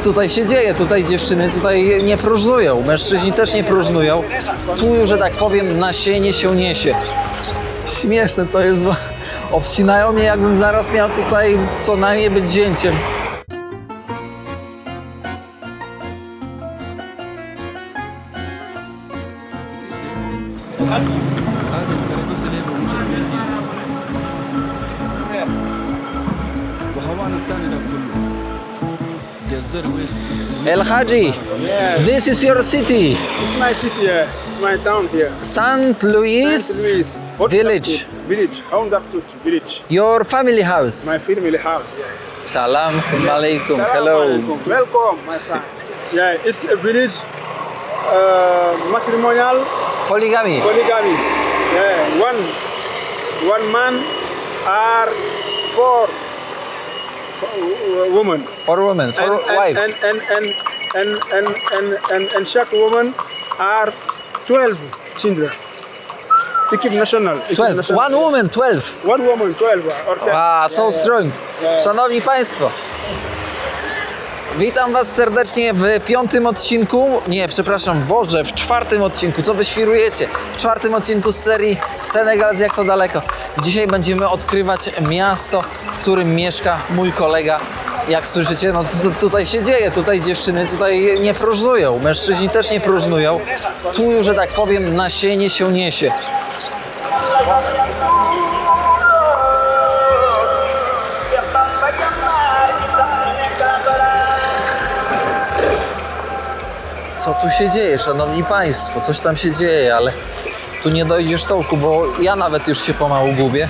tutaj się dzieje, tutaj dziewczyny tutaj nie próżnują, mężczyźni też nie próżnują. Tu, że tak powiem, nasienie się niesie. Śmieszne to jest, bo obcinają mnie, jakbym zaraz miał tutaj co najmniej być zięciem. El Haji, this is your city. It's my city here. It's my town here. St. Louis village. Village. Your family house. My family house. Yeah. Salam alaikum. Hello. Welcome, my friends. Yeah, it's a village matrimonial Polygamy. polygamy. Yeah, one man are four women. For women, for wife. And Shak woman are 12 children. To keep national. 12. National. One woman, 12. One woman, 12 or 10. Wow, so strong. Szanowni Państwo, witam Was serdecznie w 5. odcinku, nie, przepraszam, Boże, w 4. odcinku, co Wy świrujecie? W 4. odcinku z serii Senegal, jak to daleko. Dzisiaj będziemy odkrywać miasto, w którym mieszka mój kolega. Jak słyszycie, no tutaj się dzieje, tutaj dziewczyny tutaj nie próżnują, mężczyźni też nie próżnują. Tu, że tak powiem, nasienie się niesie. Co tu się dzieje, szanowni państwo? Coś tam się dzieje, ale tu nie dojdziesz tołku, bo ja nawet już się pomału gubię.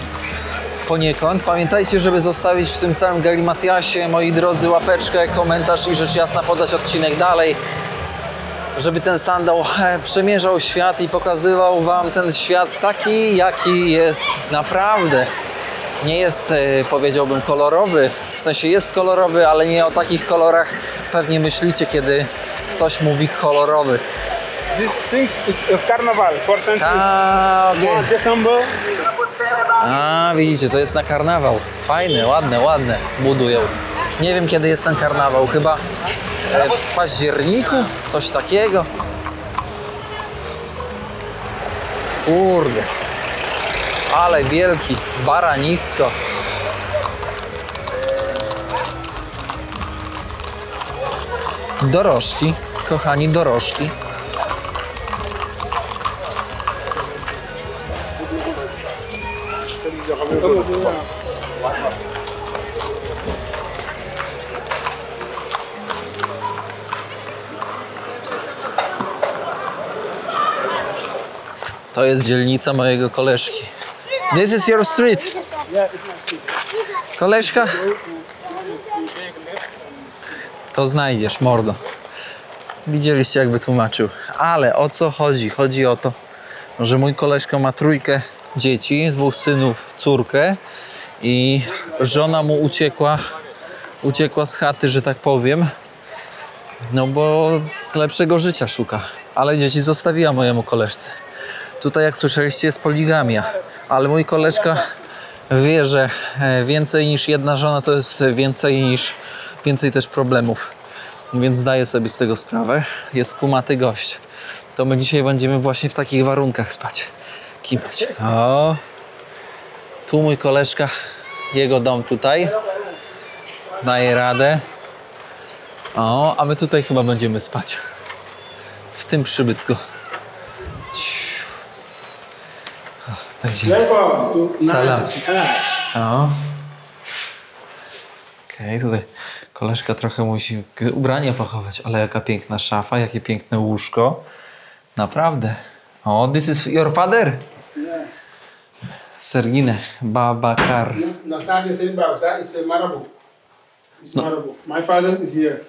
Poniekąd. Pamiętajcie, żeby zostawić w tym całym galimatiasie, moi drodzy, łapeczkę, komentarz i rzecz jasna podać odcinek dalej. Żeby ten sandał przemierzał świat i pokazywał Wam ten świat taki, jaki jest naprawdę. Nie jest, powiedziałbym, kolorowy. W sensie jest kolorowy, ale nie o takich kolorach pewnie myślicie, kiedy ktoś mówi kolorowy. This thing is a carnival for centuries. Okay. December. A, widzicie, to jest na karnawał. Fajne, ładne budują. Nie wiem, kiedy jest ten karnawał, chyba w październiku, coś takiego. Kurde, ale wielki, baranisko. Dorożki, kochani, dorożki. To jest dzielnica mojego koleżki. This is your street. Koleżka? To znajdziesz, mordo. Widzieliście, jak wytłumaczył. Ale o co chodzi? Chodzi o to, że mój koleżka ma 3 dzieci, 2 synów, córkę i żona mu uciekła z chaty, że tak powiem, no bo lepszego życia szuka, ale dzieci zostawiła mojemu koleżce. Tutaj, jak słyszeliście, jest poligamia, ale mój koleżka wie, że więcej niż jedna żona to jest więcej też problemów, więc zdaje sobie z tego sprawę. Jest kumaty gość. To my dzisiaj będziemy właśnie w takich warunkach spać. Kimać. O, tu mój koleżka, jego dom tutaj. Daje radę. O, a my tutaj chyba będziemy spać. W tym przybytku. Salam. O. Okej, tutaj koleżka trochę musi ubrania pochować, ale jaka piękna szafa, jakie piękne łóżko. Naprawdę. O, this is your father? Yeah. Sergine Babakar. No, Sasha is a Marabu. It's Marabu. My father is here.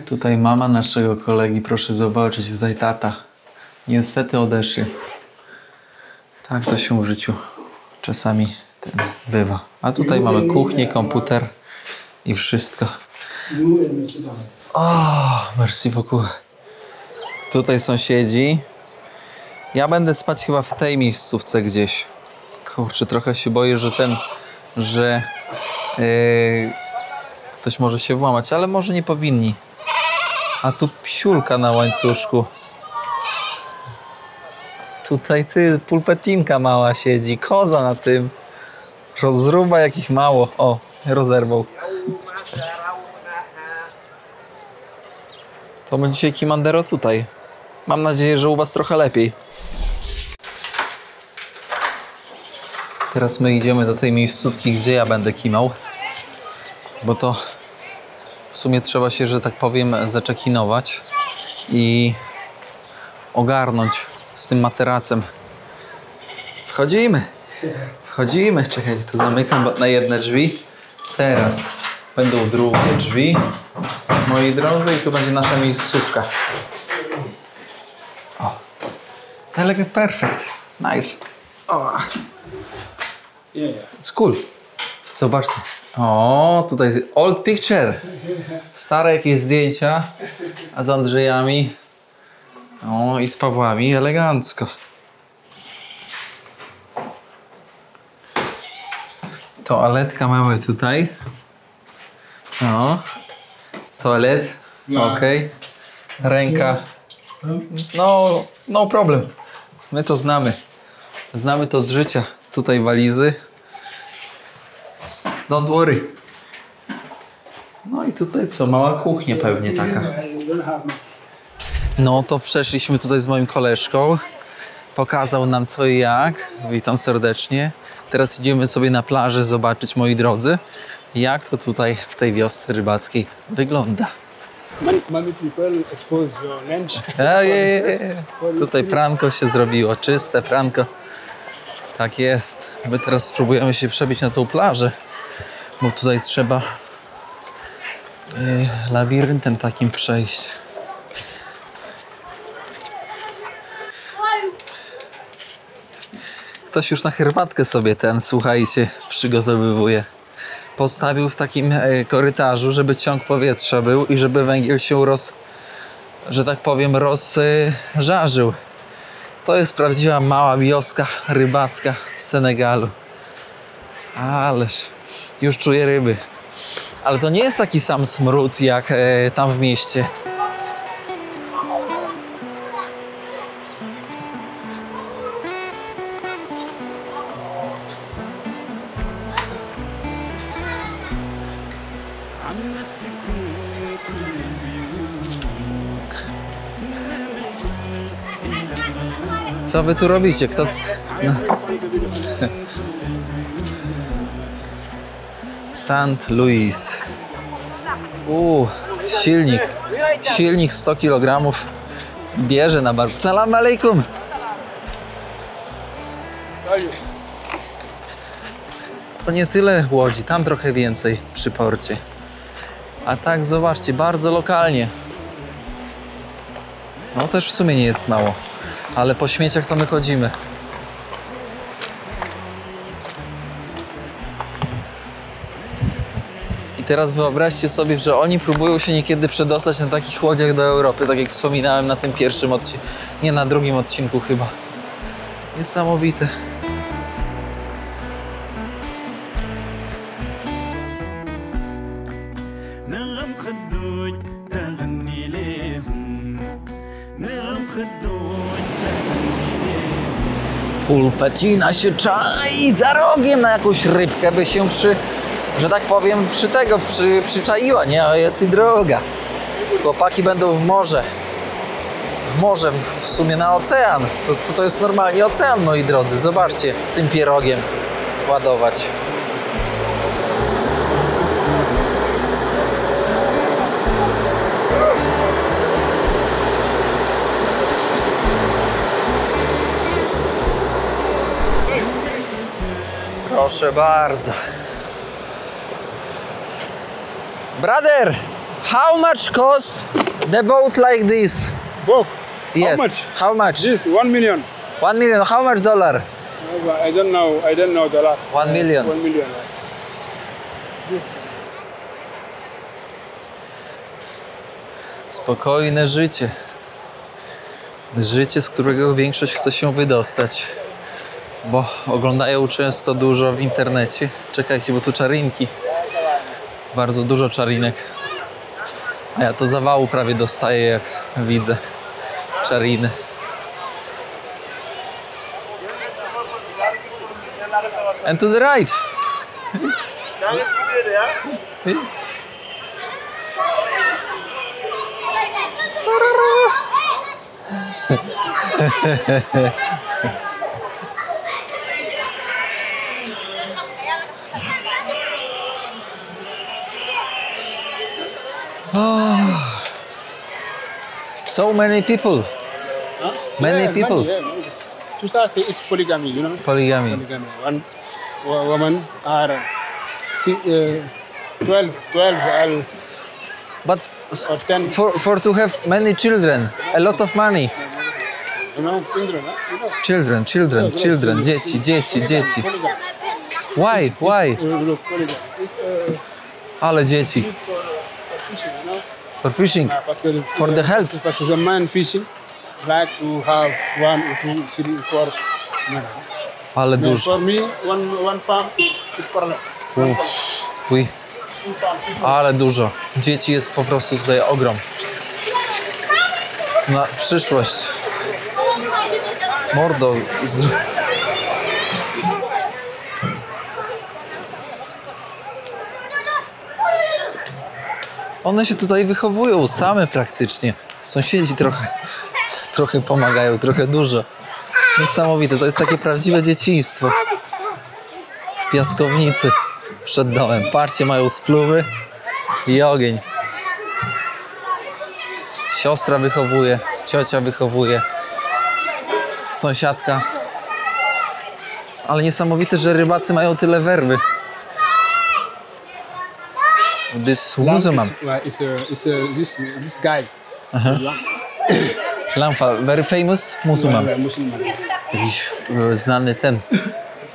Tutaj mama naszego kolegi, proszę zobaczyć, tutaj tata. Niestety odeszli. Tak to się w życiu czasami bywa. A tutaj mamy kuchnię, komputer i wszystko. O, merci beaucoup. Tutaj sąsiedzi. Ja będę spać chyba w tej miejscówce gdzieś. Kurczę, trochę się boję, że Ktoś może się włamać, ale może nie powinni. A tu psiulka na łańcuszku. Tutaj pulpetinka mała siedzi, koza na tym. Rozruba jakich mało. O, rozerwał. To my dzisiaj Kimandero tutaj. Mam nadzieję, że u was trochę lepiej. Teraz my idziemy do tej miejscówki, gdzie ja będę kimał. Bo to w sumie trzeba się, że tak powiem, zaczekinować i ogarnąć z tym materacem. Wchodzimy. Wchodzimy. Czekajcie, to zamykam na jedne drzwi. Teraz będą drugie drzwi, moi drodzy, i tu będzie nasza miejscówka. O. Elegant, perfect. Nice. O. It's cool. Zobaczcie. O, tutaj old picture. Stare jakieś zdjęcia. A z Andrzejami. O, i z Pawłami. Elegancko. Toaletka mamy tutaj. O. Toalet. Okej. Ręka. No problem. My to znamy. Znamy to z życia. Tutaj walizy. Don't worry. No i tutaj co? Mała kuchnia pewnie taka. No to przeszliśmy tutaj z moim koleżką. Pokazał nam co i jak. Witam serdecznie. Teraz idziemy sobie na plażę zobaczyć, moi drodzy, jak to tutaj w tej wiosce rybackiej wygląda. Many people expose your lunch. Tutaj pranko się zrobiło, czyste pranko. Tak jest. My teraz spróbujemy się przebić na tą plażę, bo tutaj trzeba labiryntem takim przejść. Ktoś już na herbatkę sobie słuchajcie, przygotowywuje. Postawił w takim korytarzu, żeby ciąg powietrza był i żeby węgiel się że tak powiem, rozżarzył. To jest prawdziwa mała wioska rybacka w Senegalu. Ależ już czuję ryby. Ale to nie jest taki sam smród jak tam w mieście. Co wy tu robicie? Kto... No. St. Louis. Silnik 100 kg. Bierze na barku. Salam alaikum. To nie tyle łodzi, tam trochę więcej przy porcie. A tak zobaczcie, bardzo lokalnie. No też w sumie nie jest mało. Ale po śmieciach to my chodzimy. I teraz wyobraźcie sobie, że oni próbują się niekiedy przedostać na takich łodziach do Europy, tak jak wspominałem na tym pierwszym odcinku, nie, na drugim odcinku chyba. Niesamowite. Pulpetina się czai za rogiem na jakąś rybkę, by się że tak powiem, przyczaiła, nie? A jest i droga. Chłopaki będą w morze. W morze, w sumie na ocean. To jest normalnie ocean, moi drodzy. Zobaczcie, tym pierogiem ładować. Proszę bardzo. Brother, how much cost the boat like this? Boat? Yes. How much? How much? This 1 million. 1 million. How much dollar? I don't know. I don't know dollar. 1 million. 1 million. Spokojne życie. Życie, z którego większość chce się wydostać. Bo oglądają często dużo w internecie. Czekajcie, bo tu czarinki. Bardzo dużo czarinek. A ja to zawału prawie dostaję, jak widzę czariny. And to the right. Oh. So many people. Many people. Tusa say it's polygamy, you know. Polygamy. Polygamy. One woman are 12 But or 10. for to have many children, a lot of money. You know, children, Children. Dzieci. Polygamy. Why? Look, polygamy. It's Ale dzieci. fishing, you know. For fishing. Parce que For the help. Parce que the man fishing like to have 1, 2, 3, 4 men. Ale But dużo. for me, one farm is problem. Uj. Ale dużo. Dzieci jest po prostu tutaj ogrom. Na przyszłość. Mordo. One się tutaj wychowują same praktycznie. Sąsiedzi trochę pomagają, trochę dużo. Niesamowite, to jest takie prawdziwe dzieciństwo. W piaskownicy przed domem. Patrzcie, mają spluwy i ogień. Siostra wychowuje, ciocia wychowuje, sąsiadka. Ale niesamowite, że rybacy mają tyle werwy. This muzułman. This guy. Lamfa, very famous muzułman. Muslim. Jakiś znany ten.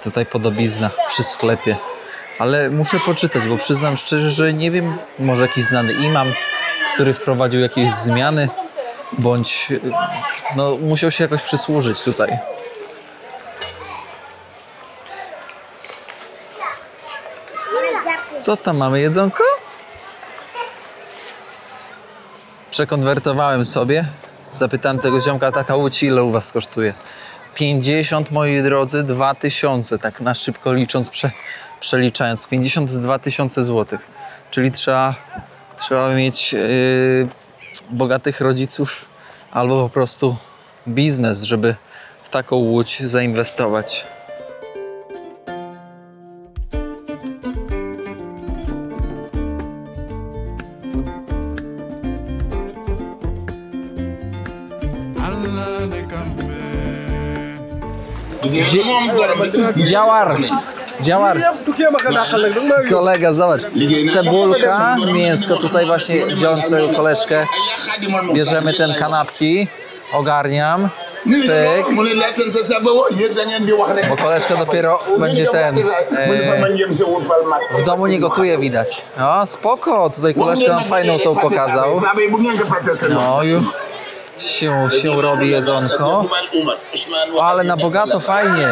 Tutaj podobizna przy sklepie. Ale muszę poczytać, bo przyznam szczerze, że nie wiem, może jakiś znany imam, który wprowadził jakieś zmiany, bądź no, musiał się jakoś przysłużyć tutaj. Co tam mamy, jedzonko? Przekonwertowałem sobie. Zapytałem tego ziomka, taka łódź, ile u was kosztuje? 50, moi drodzy, 2000, tak na szybko licząc, przeliczając. 52 000 złotych. Czyli trzeba mieć bogatych rodziców albo po prostu biznes, żeby w taką łódź zainwestować. Działar. Kolega, zobacz. Cebulka, mięsko. Tutaj właśnie wziąłem swoją koleżkę. Bierzemy ten kanapki. Ogarniam. Pyk. Bo koleżka dopiero będzie w domu nie gotuje, widać. O, spoko. Tutaj koleżka nam fajną tą pokazał. No, już się robi jedzonko. Ale na bogato fajnie.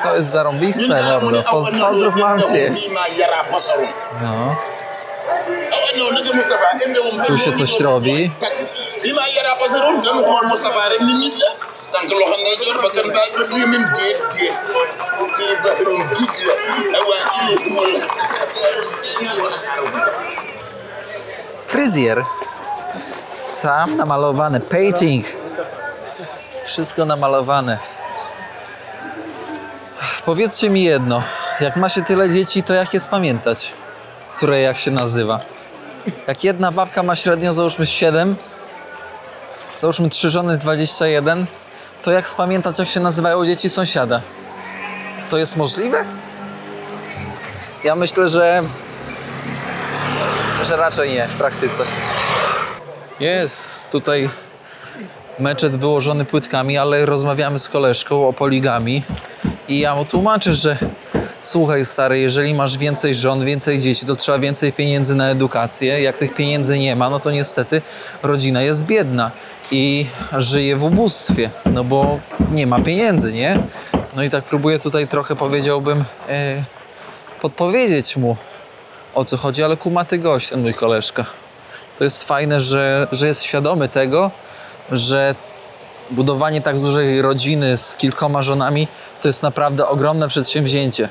To jest zarąbiste, mordo. Pozdrów mamcie. No. Tu się coś robi. Fryzjer. Sam namalowany. Painting. Wszystko namalowane. Powiedzcie mi jedno. Jak ma się tyle dzieci, to jak jest pamiętać? Które jak się nazywa? Jak jedna babka ma średnio, załóżmy 7, załóżmy 3 żony, 21, to jak spamiętać, jak się nazywają dzieci sąsiada? To jest możliwe? Ja myślę, że raczej nie w praktyce. Jest tutaj meczet wyłożony płytkami, ale rozmawiamy z koleżką o poligami i ja mu tłumaczę, że słuchaj stary, jeżeli masz więcej żon, więcej dzieci, to trzeba więcej pieniędzy na edukację. Jak tych pieniędzy nie ma, no to niestety rodzina jest biedna i żyje w ubóstwie, no bo nie ma pieniędzy, nie? No i tak próbuję tutaj trochę, powiedziałbym, podpowiedzieć mu, o co chodzi, ale kumaty gość ten mój koleżka. To jest fajne, że jest świadomy tego, że budowanie tak dużej rodziny z kilkoma żonami to jest naprawdę ogromne przedsięwzięcie.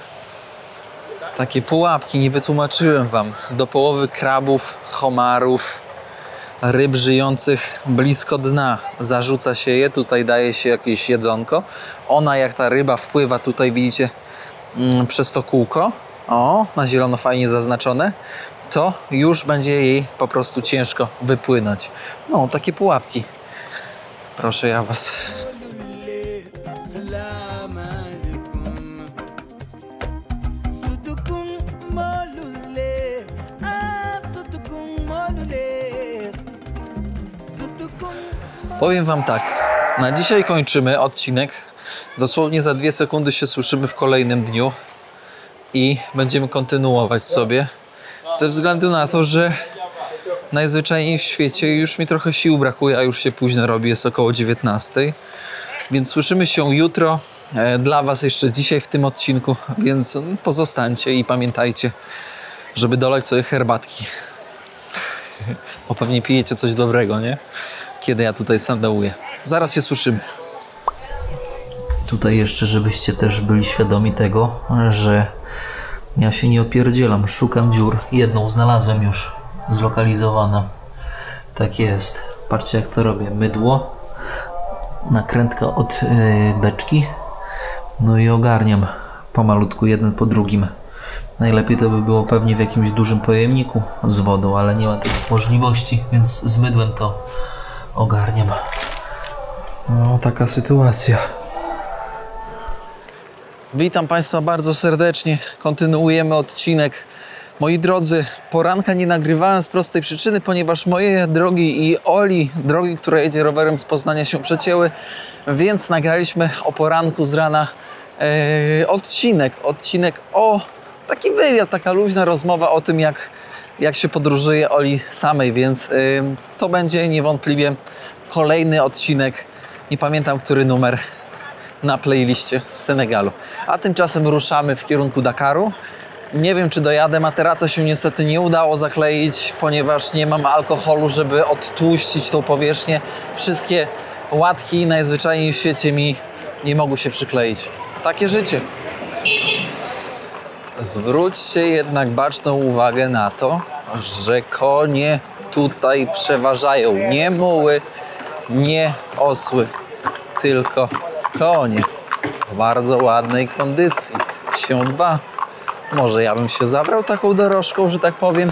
Takie pułapki, nie wytłumaczyłem wam. Do połowy krabów, homarów, ryb żyjących blisko dna. Zarzuca się je, tutaj daje się jakieś jedzonko. Ona, jak ta ryba wpływa tutaj, widzicie, przez to kółko, o, na zielono fajnie zaznaczone, to już będzie jej po prostu ciężko wypłynąć. No, takie pułapki. Proszę ja was. Powiem wam tak, na dzisiaj kończymy odcinek. Dosłownie za 2 sekundy się słyszymy w kolejnym dniu i będziemy kontynuować sobie. Ze względu na to, że najzwyczajniej w świecie już mi trochę sił brakuje, a już się późno robi, jest około 19. Więc słyszymy się jutro. Dla was jeszcze dzisiaj w tym odcinku, więc pozostańcie i pamiętajcie, żeby dolać sobie herbatki. Bo pewnie pijecie coś dobrego, nie? Kiedy ja tutaj sandałuję. Zaraz się słyszymy. Tutaj jeszcze, żebyście też byli świadomi tego, że ja się nie opierdzielam, szukam dziur. Jedną znalazłem już, zlokalizowana. Tak jest. Patrzcie, jak to robię. Mydło, nakrętka od beczki, no i ogarniam pomalutku, jeden po drugim. Najlepiej to by było pewnie w jakimś dużym pojemniku z wodą, ale nie ma takiej możliwości, więc z mydłem to ogarniam. No, taka sytuacja. Witam Państwa bardzo serdecznie. Kontynuujemy odcinek. Moi drodzy, poranka nie nagrywałem z prostej przyczyny, ponieważ moje drogi i Oli, drogi, która jedzie rowerem z Poznania, się przecięły, więc nagraliśmy o poranku z rana odcinek o taki wywiad, taka luźna rozmowa o tym, jak się podróżuje Oli samej, więc to będzie niewątpliwie kolejny odcinek, nie pamiętam który numer, na playliście z Senegalu. A tymczasem ruszamy w kierunku Dakaru. Nie wiem, czy dojadę. Materaca się niestety nie udało zakleić, ponieważ nie mam alkoholu, żeby odtłuścić tą powierzchnię. Wszystkie łatki najzwyczajniej w świecie mi nie mogły się przykleić. Takie życie. Zwróćcie jednak baczną uwagę na to, że konie tutaj przeważają. Nie muły, nie osły, tylko konie w bardzo ładnej kondycji. Się dba. Może ja bym się zabrał taką dorożką, że tak powiem.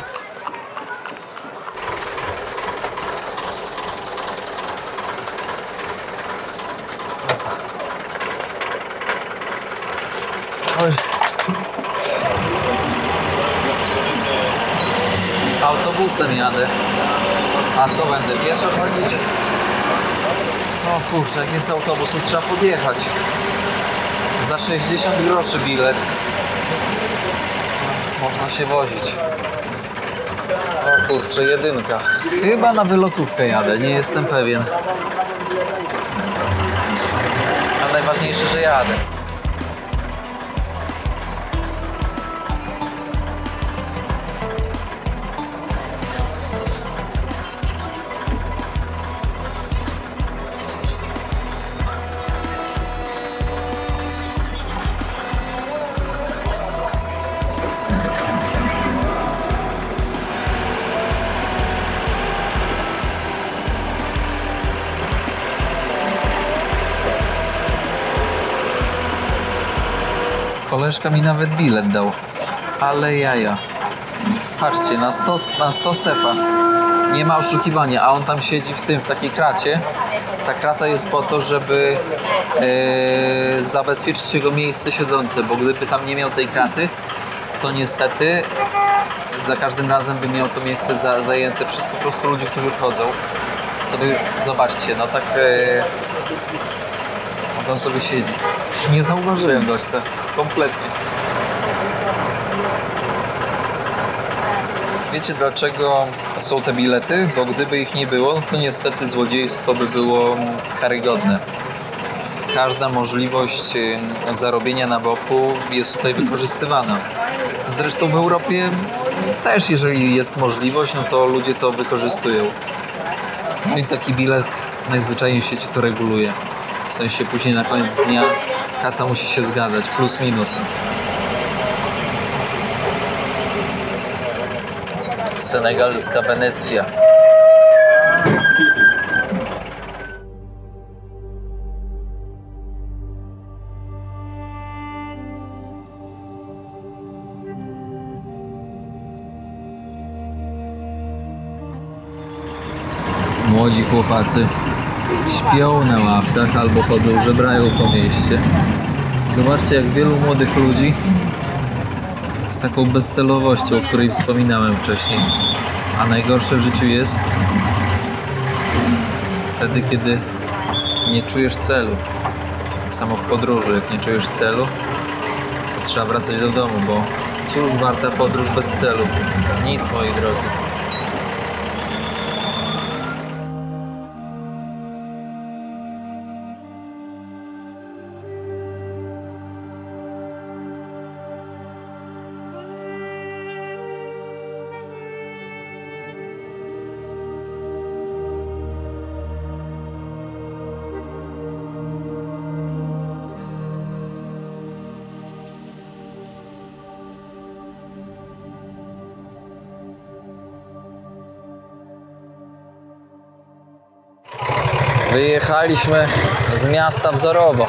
Cały... Autobusem jadę. A co będę? Pieszo chodzić? O kurczę, jak jest autobus, to trzeba podjechać. Za 60 groszy bilet. Można się wozić. O kurczę, jedynka. Chyba na wylotówkę jadę, nie jestem pewien. Ale najważniejsze, że jadę. Koleżka mi nawet bilet dał, ale jaja. Patrzcie, na 100 sefa. Nie ma oszukiwania, a on tam siedzi w takiej kracie. Ta krata jest po to, żeby zabezpieczyć jego miejsce siedzące, bo gdyby tam nie miał tej kraty, to niestety za każdym razem by miał to miejsce zajęte przez po prostu ludzi, którzy wchodzą. Sobie zobaczcie, no tak on tam sobie siedzi. Nie zauważyłem gościa. Kompletnie. Wiecie, dlaczego są te bilety? Bo gdyby ich nie było, to niestety złodziejstwo by było karygodne. Każda możliwość zarobienia na boku jest tutaj wykorzystywana. Zresztą w Europie też jeżeli jest możliwość, no to ludzie to wykorzystują. No i taki bilet najzwyczajniej w świecie to reguluje. W sensie później na koniec dnia kasa musi się zgadzać, plus minus. Senegalska Wenecja. Młodzi chłopacy śpią na ławkach albo chodzą, żebrają po mieście. Zobaczcie, jak wielu młodych ludzi z taką bezcelowością, o której wspominałem wcześniej. A najgorsze w życiu jest wtedy, kiedy nie czujesz celu. Tak samo w podróży, jak nie czujesz celu, to trzeba wracać do domu, bo cóż warta podróż bez celu? Nic, moi drodzy. Wyjechaliśmy z miasta wzorowo,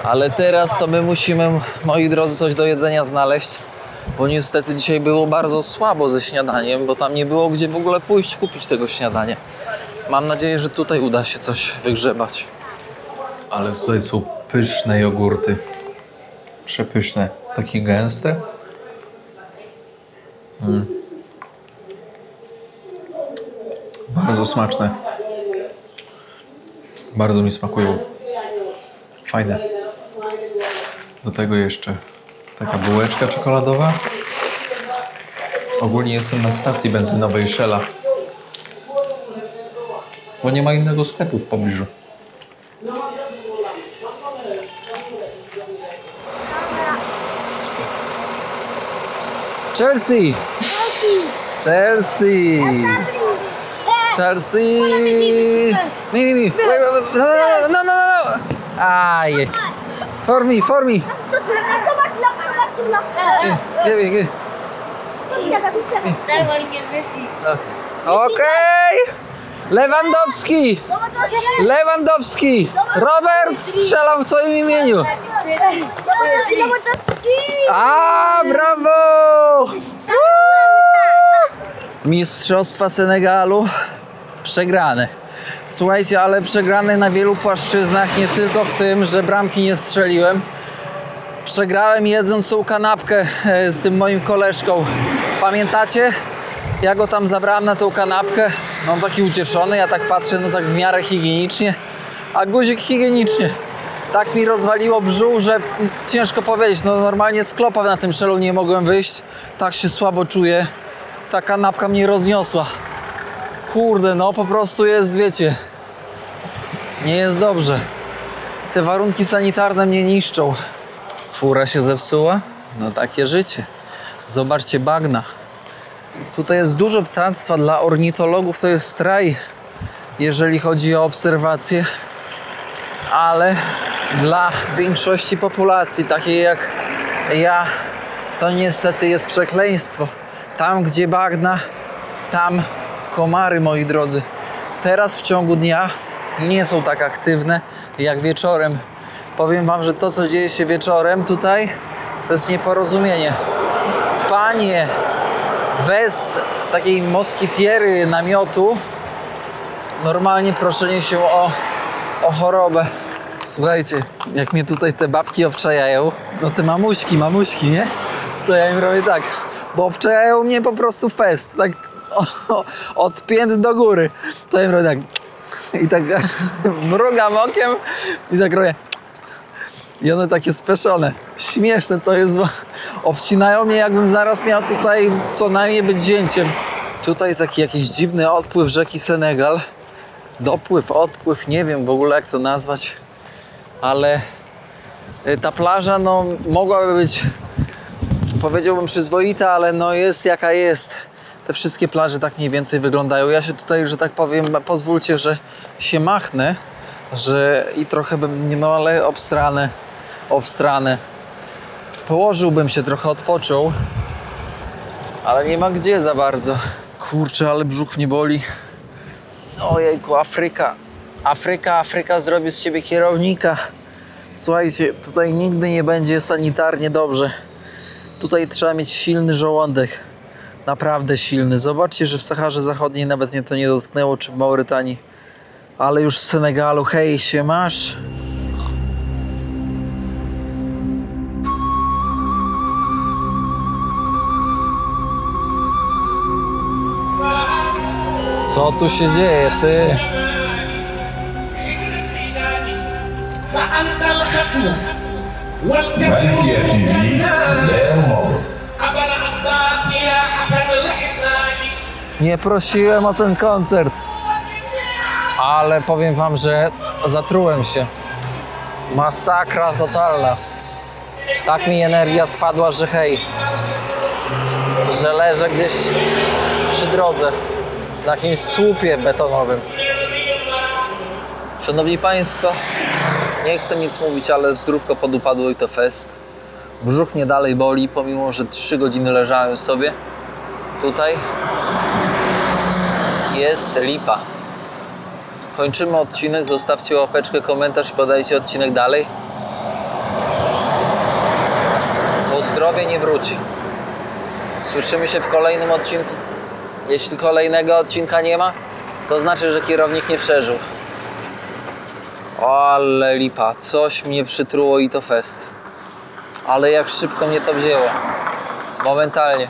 ale teraz to my musimy, moi drodzy, coś do jedzenia znaleźć, bo niestety dzisiaj było bardzo słabo ze śniadaniem, bo tam nie było gdzie w ogóle pójść kupić tego śniadania. Mam nadzieję, że tutaj uda się coś wygrzebać. Ale tutaj są pyszne jogurty. Przepyszne. Takie gęste. Bardzo smaczne. Bardzo mi smakują. Fajne. Do tego jeszcze taka bułeczka czekoladowa. Ogólnie jestem na stacji benzynowej Shella, bo nie ma innego sklepu w pobliżu. Chelsea! Chelsea! Chelsea! Mi! No! Aj! For me! Give. Okej! Lewandowski! Robert strzelał w twoim imieniu! A, brawo! Mistrzostwa Senegalu przegrane. Słuchajcie, ale przegrane na wielu płaszczyznach, nie tylko w tym, że bramki nie strzeliłem. Przegrałem jedząc tą kanapkę z tym moim koleżką. Pamiętacie? Ja go tam zabrałem na tą kanapkę. No on taki ucieszony, ja tak patrzę, no tak w miarę higienicznie. A guzik higienicznie. Tak mi rozwaliło brzuch, że ciężko powiedzieć. No normalnie z klopa na tym Shellu nie mogłem wyjść. Tak się słabo czuję. Ta kanapka mnie rozniosła. Kurde, no po prostu jest, wiecie, nie jest dobrze. Te warunki sanitarne mnie niszczą. Fura się zepsuła? No takie życie. Zobaczcie bagna. Tutaj jest dużo ptactwa dla ornitologów, to jest raj, jeżeli chodzi o obserwacje. Ale dla większości populacji, takiej jak ja, to niestety jest przekleństwo. Tam, gdzie bagna, tam komary, moi drodzy. Teraz w ciągu dnia nie są tak aktywne jak wieczorem. Powiem wam, że to, co dzieje się wieczorem tutaj, to jest nieporozumienie. Spanie bez takiej moskitiery, namiotu, normalnie proszenie się o chorobę. Słuchajcie, jak mnie tutaj te babki obczajają, no te mamuśki, nie? To ja im robię tak, bo obczajają mnie po prostu fest, tak od pięt do góry. To ja im robię tak i tak mrugam okiem i tak robię. I one takie speszone. Śmieszne to jest, bo obcinają mnie, jakbym zaraz miał tutaj co najmniej być zięciem. Tutaj taki jakiś dziwny odpływ rzeki Senegal. Dopływ, odpływ, nie wiem w ogóle jak to nazwać. Ale ta plaża no mogłaby być powiedziałbym przyzwoita, ale no jest jaka jest. Te wszystkie plaże tak mniej więcej wyglądają. Ja się tutaj, że tak powiem, pozwólcie, że się machnę, że i trochę bym, no ale obstrane. Położyłbym się, trochę odpoczął, ale nie ma gdzie za bardzo. Kurczę, ale brzuch mnie boli. Ojejku, Afryka zrobi z ciebie kierownika. Słuchajcie, tutaj nigdy nie będzie sanitarnie dobrze. Tutaj trzeba mieć silny żołądek. Naprawdę silny. Zobaczcie, że w Saharze Zachodniej nawet mnie to nie dotknęło, czy w Maurytanii. Ale już w Senegalu, hej, się masz? Co tu się dzieje, ty? مالكية تي في غير موجود. Nie prosiłem o ten koncert. Ale powiem wam, że zatrułem się. Masakra totalna. Tak mi energia spadła, że hej. Że leżę gdzieś przy drodze. Na jakimś słupie betonowym. Szanowni Państwo, nie chcę nic mówić, ale zdrówko podupadło i to fest. Brzuch mnie dalej boli, pomimo że 3 godziny leżałem sobie. Tutaj jest lipa. Kończymy odcinek, zostawcie łapeczkę, komentarz i podajcie odcinek dalej. Bo zdrowie nie wróci. Słyszymy się w kolejnym odcinku. Jeśli kolejnego odcinka nie ma, to znaczy, że kierownik nie przeżył. Ale lipa, coś mnie przytruło i to fest. Ale jak szybko mnie to wzięło. Momentalnie.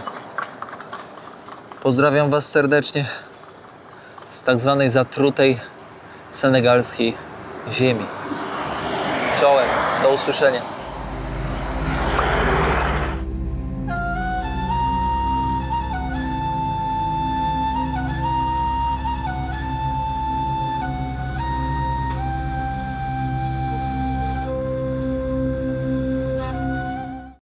Pozdrawiam Was serdecznie z tak zwanej zatrutej senegalskiej ziemi. Czołem, do usłyszenia.